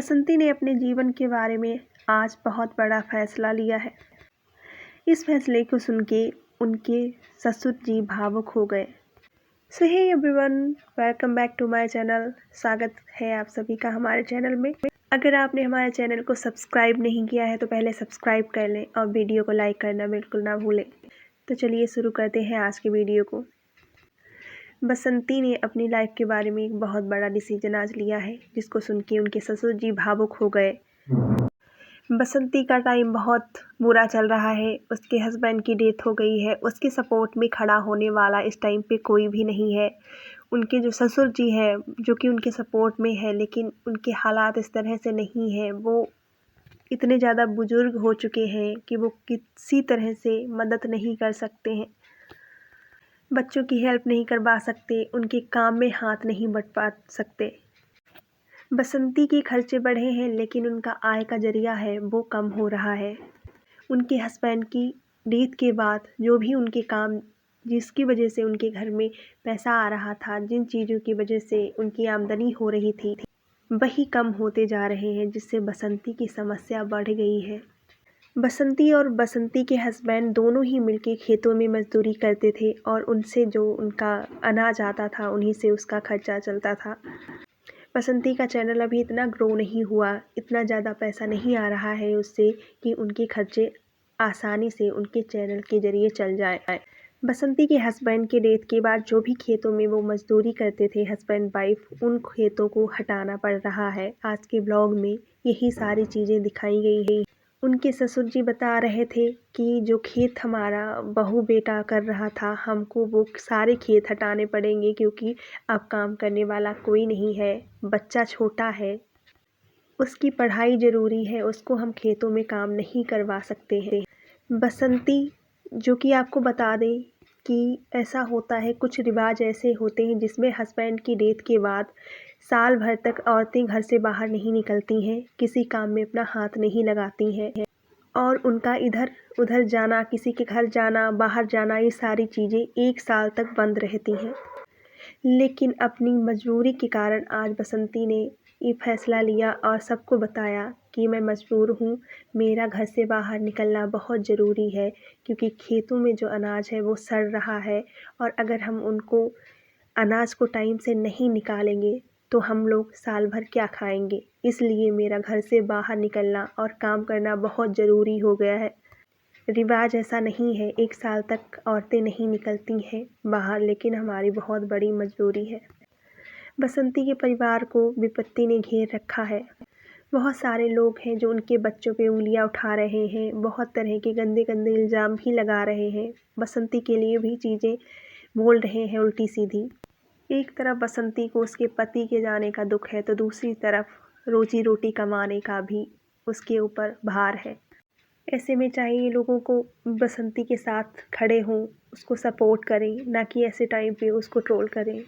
बसंती ने अपने जीवन के बारे में आज बहुत बड़ा फैसला लिया है। इस फैसले को सुन के उनके ससुर जी भावुक हो गए। So hey everyone, welcome back to my channel. स्वागत है आप सभी का हमारे चैनल में। अगर आपने हमारे चैनल को सब्सक्राइब नहीं किया है तो पहले सब्सक्राइब कर लें और वीडियो को लाइक करना बिल्कुल ना भूलें। तो चलिए शुरू करते हैं आज के वीडियो को। बसंती ने अपनी लाइफ के बारे में एक बहुत बड़ा डिसीजन आज लिया है, जिसको सुन के उनके ससुर जी भावुक हो गए। बसंती का टाइम बहुत बुरा चल रहा है। उसके हस्बैंड की डेथ हो गई है। उसके सपोर्ट में खड़ा होने वाला इस टाइम पे कोई भी नहीं है। उनके जो ससुर जी हैं, जो कि उनके सपोर्ट में है, लेकिन उनके हालात इस तरह से नहीं हैं। वो इतने ज़्यादा बुजुर्ग हो चुके हैं कि वो किसी तरह से मदद नहीं कर सकते हैं, बच्चों की हेल्प नहीं करवा सकते, उनके काम में हाथ नहीं बंटवा सकते। बसंती के खर्चे बढ़े हैं, लेकिन उनका आय का जरिया है वो कम हो रहा है। उनके हस्बैंड की डेथ के बाद जो भी उनके काम, जिसकी वजह से उनके घर में पैसा आ रहा था, जिन चीज़ों की वजह से उनकी आमदनी हो रही थी, वही कम होते जा रहे हैं, जिससे बसंती की समस्या बढ़ गई है। बसंती और बसंती के हस्बैंड दोनों ही मिलके खेतों में मजदूरी करते थे और उनसे जो उनका अनाज आता था उन्हीं से उसका खर्चा चलता था। बसंती का चैनल अभी इतना ग्रो नहीं हुआ, इतना ज़्यादा पैसा नहीं आ रहा है उससे कि उनके खर्चे आसानी से उनके चैनल के ज़रिए चल जाए। बसंती के हस्बैंड के डेथ के बाद जो भी खेतों में वो मजदूरी करते थे हस्बैंड वाइफ, उन खेतों को हटाना पड़ रहा है। आज के ब्लॉग में यही सारी चीज़ें दिखाई गई है। उनके ससुर जी बता रहे थे कि जो खेत हमारा बहू बेटा कर रहा था, हमको वो सारे खेत हटाने पड़ेंगे क्योंकि अब काम करने वाला कोई नहीं है, बच्चा छोटा है, उसकी पढ़ाई ज़रूरी है, उसको हम खेतों में काम नहीं करवा सकते हैं। बसंती, जो कि आपको बता दें कि ऐसा होता है, कुछ रिवाज ऐसे होते हैं जिसमें हस्बैंड की डेथ के बाद साल भर तक औरतें घर से बाहर नहीं निकलती हैं, किसी काम में अपना हाथ नहीं लगाती हैं और उनका इधर उधर जाना, किसी के घर जाना, बाहर जाना, ये सारी चीज़ें 1 साल तक बंद रहती हैं। लेकिन अपनी मजबूरी के कारण आज बसंती ने ये फैसला लिया और सबको बताया कि मैं मजबूर हूँ, मेरा घर से बाहर निकलना बहुत ज़रूरी है क्योंकि खेतों में जो अनाज है वो सड़ रहा है और अगर हम उनको अनाज को टाइम से नहीं निकालेंगे तो हम लोग साल भर क्या खाएंगे। इसलिए मेरा घर से बाहर निकलना और काम करना बहुत ज़रूरी हो गया है। रिवाज ऐसा नहीं है, 1 साल तक औरतें नहीं निकलती हैं बाहर, लेकिन हमारी बहुत बड़ी मजबूरी है। बसंती के परिवार को विपत्ति ने घेर रखा है। बहुत सारे लोग हैं जो उनके बच्चों पे उंगलियां उठा रहे हैं, बहुत तरह के गंदे गंदे इल्ज़ाम भी लगा रहे हैं, बसंती के लिए भी चीज़ें बोल रहे हैं उल्टी सीधी। एक तरफ बसंती को उसके पति के जाने का दुख है तो दूसरी तरफ रोजी रोटी कमाने का भी उसके ऊपर भार है। ऐसे में चाहिए लोगों को बसंती के साथ खड़े हों, उसको सपोर्ट करें, ना कि ऐसे टाइम पे उसको ट्रोल करें।